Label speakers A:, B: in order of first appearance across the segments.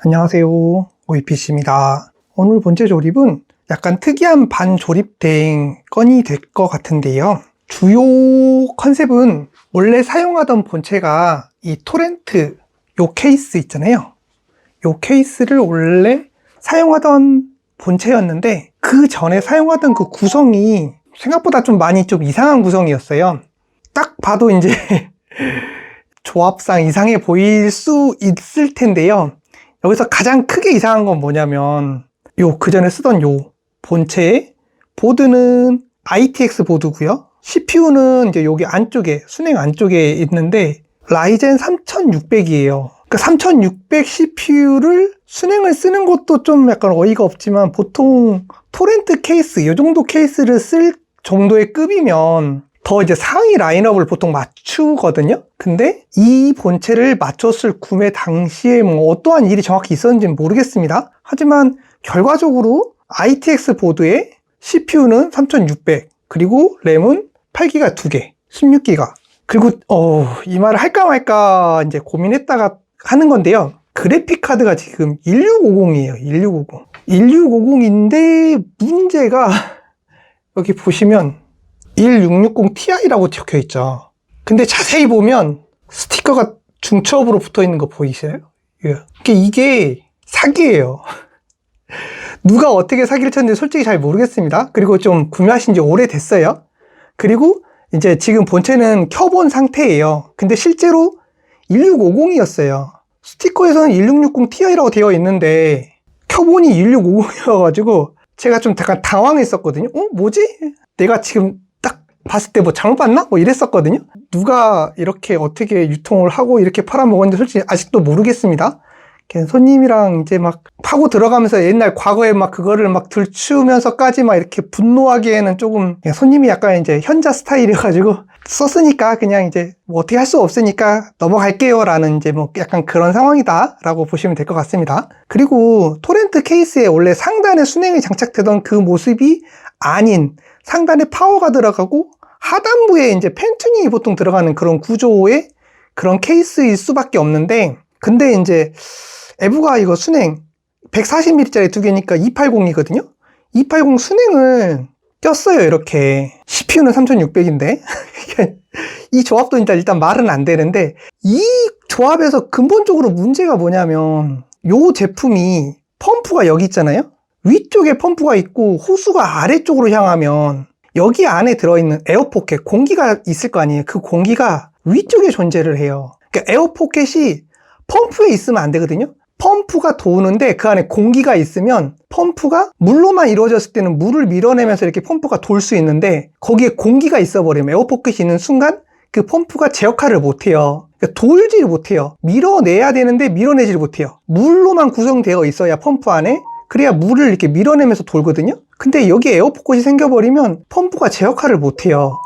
A: 안녕하세요, OEPC입니다. 오늘 본체 조립은 약간 특이한 반조립 대행 건이 될 것 같은데요. 주요 컨셉은 원래 사용하던 본체가 이 토렌트 요 케이스 있잖아요. 요 케이스를 원래 사용하던 본체였는데 그 전에 사용하던 그 구성이 생각보다 좀 이상한 구성이었어요. 딱 봐도 이제 조합상 이상해 보일 수 있을 텐데요. 여기서 가장 크게 이상한 건 뭐냐면 그 전에 쓰던 요 본체의 보드는 ITX 보드고요. CPU는 이제 여기 안쪽에 순행 안쪽에 있는데 라이젠 3600이에요. 그 3600 CPU를 순행을 쓰는 것도 좀 약간 어이가 없지만 보통 토렌트 케이스 이 정도 케이스를 쓸 정도의 급이면 더 이제 상위 라인업을 보통 맞추거든요. 근데 이 본체를 맞췄을 구매 당시에 뭐 어떠한 일이 정확히 있었는지는 모르겠습니다. 하지만 결과적으로 ITX 보드에 CPU는 3600 그리고 램은 8기가 2개 16기가 그리고 이 말을 할까 말까 이제 고민했다가 하는 건데요. 그래픽 카드가 지금 1650이에요. 1650 1650인데 문제가 여기 보시면 1660ti라고 적혀 있죠. 근데 자세히 보면 스티커가 중첩으로 붙어 있는 거 보이세요? 이게 사기예요. 누가 어떻게 사기를 쳤는지 솔직히 잘 모르겠습니다. 그리고 좀 구매하신 지 오래됐어요. 그리고 이제 지금 본체는 켜본 상태예요. 근데 실제로 1650이었어요. 스티커에서는 1660ti라고 되어 있는데 켜보니 1650이어가지고 제가 좀 약간 당황했었거든요. 뭐지? 내가 지금 딱 봤을 때 뭐 잘못 봤나? 뭐 이랬었거든요. 누가 이렇게 어떻게 유통을 하고 이렇게 팔아먹었는지 솔직히 아직도 모르겠습니다. 손님이랑 이제 막 파고 들어가면서 옛날 과거에 막 그거를 막 들추면서까지 막 이렇게 분노하기에는 조금 손님이 약간 이제 현자 스타일이어가지고 썼으니까 그냥 이제 뭐 어떻게 할 수 없으니까 넘어갈게요 라는 이제 뭐 약간 그런 상황이다 라고 보시면 될 것 같습니다. 그리고 토렌트 케이스에 원래 상단에 순행이 장착되던 그 모습이 아닌 상단에 파워가 들어가고 하단부에 이제 펜 튜닝이 보통 들어가는 그런 구조의 그런 케이스일 수밖에 없는데 근데 이제 에브가 이거 순행 140mm짜리 두 개니까 280이거든요. 280 순행을 꼈어요. 이렇게 CPU는 3600인데 이 조합도 일단 말은 안 되는데 이 조합에서 근본적으로 문제가 뭐냐면 이 제품이 펌프가 여기 있잖아요. 위쪽에 펌프가 있고 호수가 아래쪽으로 향하면 여기 안에 들어있는 에어포켓 공기가 있을 거 아니에요. 그 공기가 위쪽에 존재를 해요. 그러니까 에어포켓이 펌프에 있으면 안 되거든요. 펌프가 도는데 그 안에 공기가 있으면 펌프가 물로만 이루어졌을 때는 물을 밀어내면서 이렇게 펌프가 돌 수 있는데 거기에 공기가 있어 버리면 에어포켓이 있는 순간 그 펌프가 제 역할을 못해요. 그러니까 돌지를 못해요. 밀어내야 되는데 밀어내지를 못해요. 물로만 구성되어 있어야 펌프 안에 그래야 물을 이렇게 밀어내면서 돌거든요. 근데 여기 에어포켓이 생겨버리면 펌프가 제 역할을 못해요.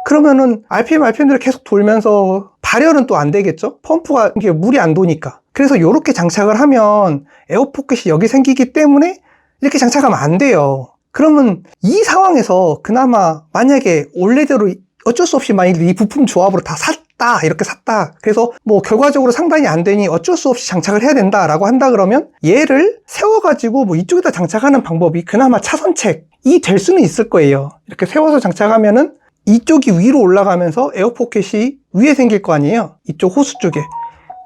A: 그러면은 RPM대로 계속 돌면서 발열은 또 안 되겠죠? 펌프가 이게 물이 안 도니까. 그래서 이렇게 장착을 하면 에어포켓이 여기 생기기 때문에 이렇게 장착하면 안 돼요. 그러면 이 상황에서 그나마 만약에 원래대로 어쩔 수 없이 만약에 이 부품 조합으로 다 샀다 이렇게 샀다 그래서 뭐 결과적으로 상단이 안 되니 어쩔 수 없이 장착을 해야 된다 라고 한다 그러면 얘를 세워가지고 뭐 이쪽에다 장착하는 방법이 그나마 차선책이 될 수는 있을 거예요. 이렇게 세워서 장착하면은 이쪽이 위로 올라가면서 에어포켓이 위에 생길 거 아니에요. 이쪽 호수 쪽에.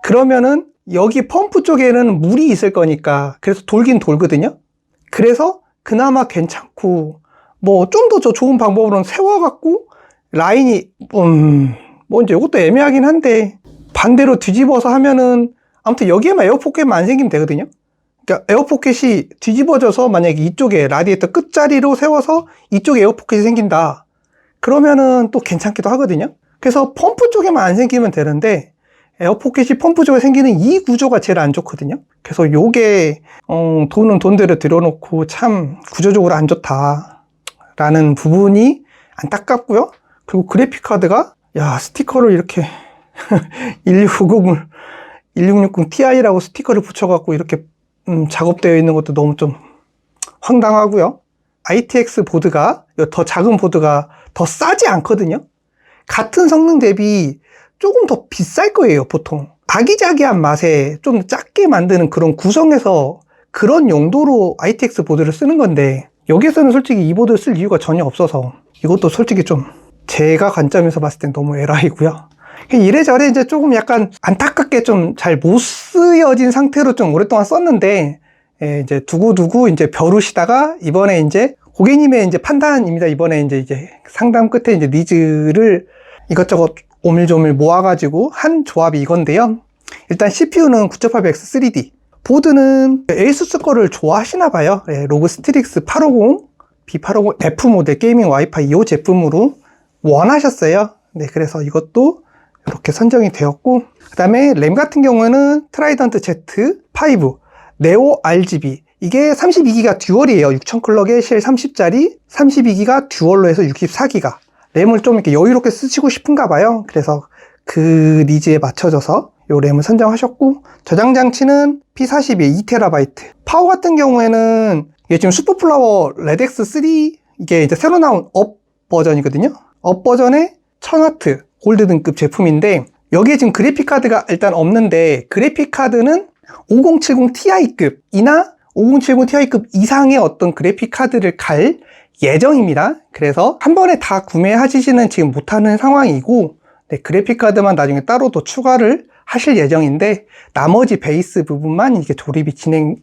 A: 그러면은 여기 펌프 쪽에는 물이 있을 거니까 그래서 돌긴 돌거든요. 그래서 그나마 괜찮고 뭐 좀 더 좋은 방법으로는 세워갖고 라인이 뭐 이제 이것도 애매하긴 한데 반대로 뒤집어서 하면은 아무튼 여기에만 에어포켓만 안 생기면 되거든요. 그러니까 에어포켓이 뒤집어져서 만약에 이쪽에 라디에이터 끝자리로 세워서 이쪽에 에어포켓이 생긴다. 그러면은 또 괜찮기도 하거든요. 그래서 펌프 쪽에만 안 생기면 되는데 에어포켓이 펌프 쪽에 생기는 이 구조가 제일 안 좋거든요. 그래서 요게 돈은 돈대로 들여놓고 참 구조적으로 안 좋다라는 부분이 안타깝고요. 그리고 그래픽 카드가 스티커를 이렇게 1650을 1660ti라고 스티커를 붙여갖고 이렇게 작업되어 있는 것도 너무 좀 황당하고요. ITX 보드가 더 작은 보드가 더 싸지 않거든요. 같은 성능 대비 조금 더 비쌀 거예요, 보통. 아기자기한 맛에 좀 작게 만드는 그런 구성에서 그런 용도로 ITX 보드를 쓰는 건데, 여기에서는 솔직히 이 보드를 쓸 이유가 전혀 없어서 이것도 솔직히 좀 제가 관점에서 봤을 땐 너무 에라이고요. 이래저래 이제 조금 약간 안타깝게 좀 잘 못 쓰여진 상태로 좀 오랫동안 썼는데, 이제 두고두고 이제 벼루시다가 이번에 이제 고객님의 이제 판단입니다. 이번에 이제 상담 끝에 이제 니즈를 이것저것 오밀조밀 모아가지고 한 조합이 이건데요. 일단 CPU는 9800X 3D. 보드는 에이수스 거를 좋아하시나 봐요. 로그 스트릭스 850, B850 F 모델 게이밍 와이파이 이 제품으로 원하셨어요. 네, 그래서 이것도 이렇게 선정이 되었고, 그 다음에 램 같은 경우는 트라이던트 Z5 네오 RGB. 이게 32기가 듀얼이에요. 6000 클럭에 실 30짜리 32기가 듀얼로 해서 64기가. 램을 좀 이렇게 여유롭게 쓰시고 싶은가 봐요. 그래서 그 니즈에 맞춰져서 요 램을 선정하셨고, 저장 장치는 P42 2TB. 파워 같은 경우에는 이게 지금 슈퍼플라워 레덱스 3, 이게 이제 새로 나온 업 버전이거든요. 업 버전의 1000W 골드 등급 제품인데, 여기에 지금 그래픽 카드가 일단 없는데, 그래픽 카드는 5070 Ti급이나 5070 Ti급 이상의 어떤 그래픽 카드를 갈 예정입니다. 그래서 한 번에 다 구매하시지는 지금 못하는 상황이고, 네, 그래픽 카드만 나중에 따로 또 추가를 하실 예정인데, 나머지 베이스 부분만 이게 조립이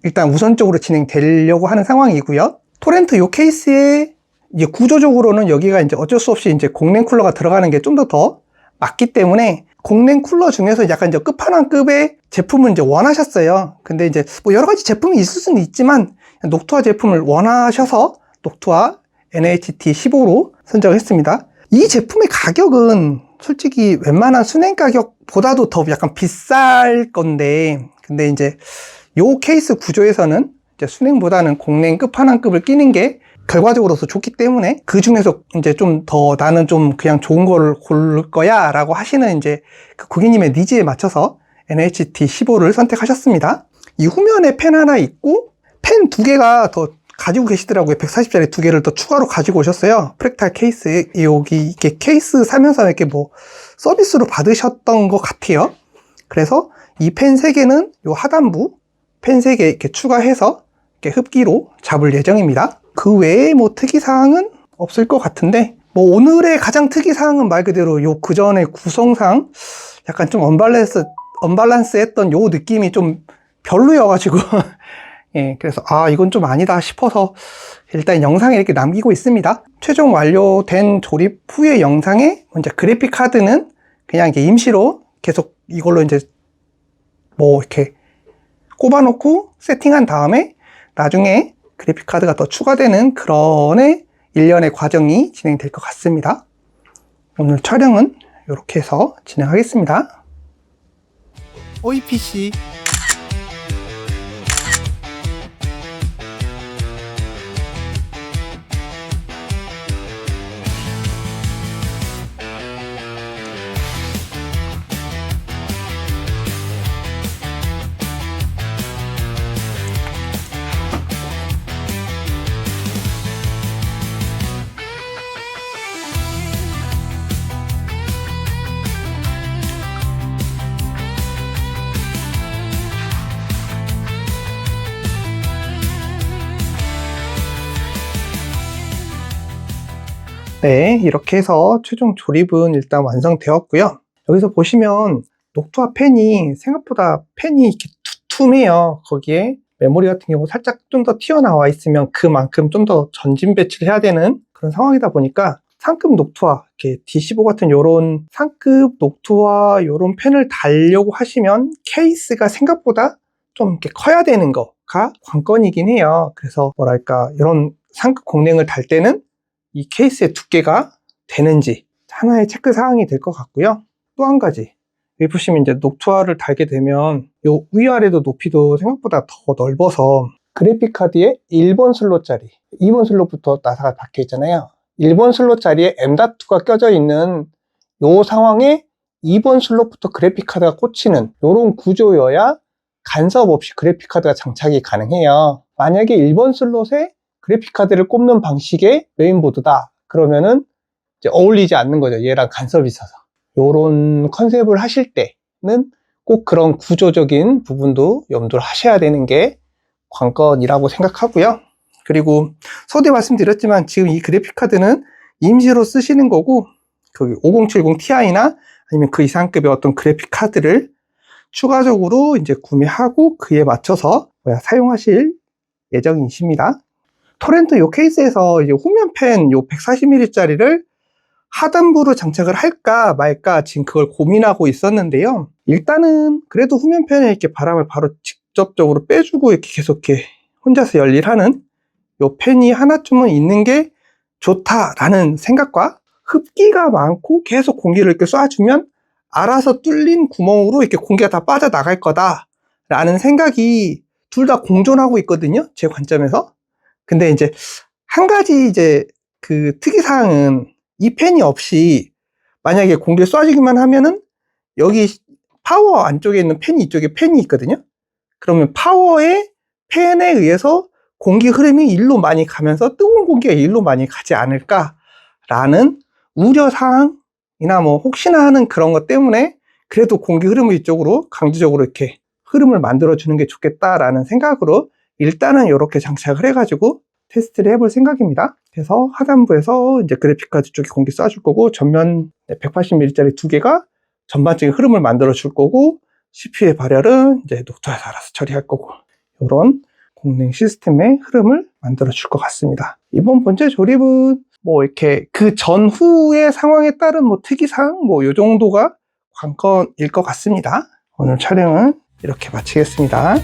A: 일단 우선적으로 진행되려고 하는 상황이고요. 토렌트 요 케이스에 이제 구조적으로는 여기가 이제 어쩔 수 없이 이제 공랭 쿨러가 들어가는 게 좀 더 맞기 때문에, 공랭 쿨러 중에서 약간 이제 끝판왕급의 제품을 이제 원하셨어요. 근데 이제 뭐 여러 가지 제품이 있을 수는 있지만, 녹투아 제품을 원하셔서 녹투아 NHT15로 선정했습니다. 이 제품의 가격은 솔직히 웬만한 순행 가격보다도 더 약간 비쌀 건데, 근데 이제 요 케이스 구조에서는 이제 순행보다는 공랭 끝판왕급을 끼는 게 결과적으로서 좋기 때문에, 그 중에서 이제 좀 더 나는 좀 그냥 좋은 거를 고를 거야 라고 하시는 이제 그 고객님의 니즈에 맞춰서 NHT15를 선택하셨습니다. 이 후면에 펜 하나 있고, 펜 두 개가 더 가지고 계시더라고요. 140짜리 두 개를 더 추가로 가지고 오셨어요. 프랙탈 케이스, 여기 이렇게 케이스 사면서 이렇게 뭐 서비스로 받으셨던 것 같아요. 그래서 이 펜 3개는 요 하단부 펜 3개 이렇게 추가해서 이렇게 흡기로 잡을 예정입니다. 그 외에 뭐 특이사항은 없을 것 같은데, 뭐 오늘의 가장 특이사항은 말 그대로 요 그전의 구성상 약간 좀 언밸런스 했던 요 느낌이 좀 별로여가지고 예, 그래서 이건 좀 아니다 싶어서 일단 영상에 이렇게 남기고 있습니다. 최종 완료된 조립 후의 영상에 이제 그래픽 카드는 그냥 이게 임시로 계속 이걸로 이제 뭐 이렇게 꼽아놓고 세팅한 다음에 나중에 그래픽 카드가 더 추가되는 그런 일련의 과정이 진행될 것 같습니다. 오늘 촬영은 이렇게 해서 진행하겠습니다. OEPC 네, 이렇게 해서 최종 조립은 일단 완성되었고요. 여기서 보시면 녹투아 펜이 생각보다 펜이 이렇게 두툼해요. 거기에 메모리 같은 경우 살짝 좀 더 튀어나와 있으면 그만큼 좀 더 전진 배치를 해야 되는 그런 상황이다 보니까, 상급 녹투아, 이렇게 D15 같은 요런 상급 녹투아 요런 펜을 달려고 하시면 케이스가 생각보다 좀 이렇게 커야 되는 거가 관건이긴 해요. 그래서 뭐랄까, 이런 상급 공랭을 달 때는 이 케이스의 두께가 되는지 하나의 체크 사항이 될 것 같고요. 또 한 가지, 여기 보시면 이제 녹투아를 달게 되면 요 위아래도 높이도 생각보다 더 넓어서, 그래픽 카드에 1번 슬롯짜리, 2번 슬롯부터 나사가 박혀 있잖아요. 1번 슬롯짜리에 M.2가 껴져 있는 요 상황에 2번 슬롯부터 그래픽 카드가 꽂히는 요런 구조여야 간섭 없이 그래픽 카드가 장착이 가능해요. 만약에 1번 슬롯에 그래픽 카드를 꼽는 방식의 메인보드다 그러면은 이제 어울리지 않는 거죠. 얘랑 간섭이 있어서. 요런 컨셉을 하실 때는 꼭 그런 구조적인 부분도 염두를 하셔야 되는 게 관건이라고 생각하고요. 그리고 서두에 말씀드렸지만 지금 이 그래픽카드는 임시로 쓰시는 거고, 그 5070 Ti나 아니면 그 이상급의 어떤 그래픽카드를 추가적으로 이제 구매하고 그에 맞춰서 사용하실 예정이십니다. 토렌토 요 케이스에서 이제 후면팬 요 140mm짜리를 하단부로 장착을 할까 말까 지금 그걸 고민하고 있었는데요. 일단은 그래도 후면팬에 이렇게 바람을 바로 직접적으로 빼주고 이렇게 계속 이렇게 혼자서 열일하는 요 팬이 하나쯤은 있는 게 좋다라는 생각과, 흡기가 많고 계속 공기를 이렇게 쏴주면 알아서 뚫린 구멍으로 이렇게 공기가 다 빠져나갈 거다라는 생각이 둘 다 공존하고 있거든요, 제 관점에서. 근데 이제 한 가지 이제 그 특이사항은, 이 팬이 없이 만약에 공기를 쏴주기만 하면은 여기 파워 안쪽에 있는 팬이, 이쪽에 팬이 있거든요. 그러면 파워의 팬에 의해서 공기 흐름이 일로 많이 가면서 뜨거운 공기가 일로 많이 가지 않을까라는 우려사항이나 뭐 혹시나 하는 그런 것 때문에 그래도 공기 흐름을 이쪽으로 강제적으로 이렇게 흐름을 만들어 주는 게 좋겠다라는 생각으로 일단은 이렇게 장착을 해가지고 테스트를 해볼 생각입니다. 그래서 하단부에서 이제 그래픽카드 쪽에 공기 쏴줄 거고, 전면 180mm짜리 두 개가 전반적인 흐름을 만들어 줄 거고, CPU의 발열은 이제 녹토에서 알아서 처리할 거고, 이런 공랭 시스템의 흐름을 만들어 줄 것 같습니다. 이번 본체 조립은 뭐 이렇게 그 전후의 상황에 따른 뭐 특이사항 뭐 요 정도가 관건일 것 같습니다. 오늘 촬영은 이렇게 마치겠습니다.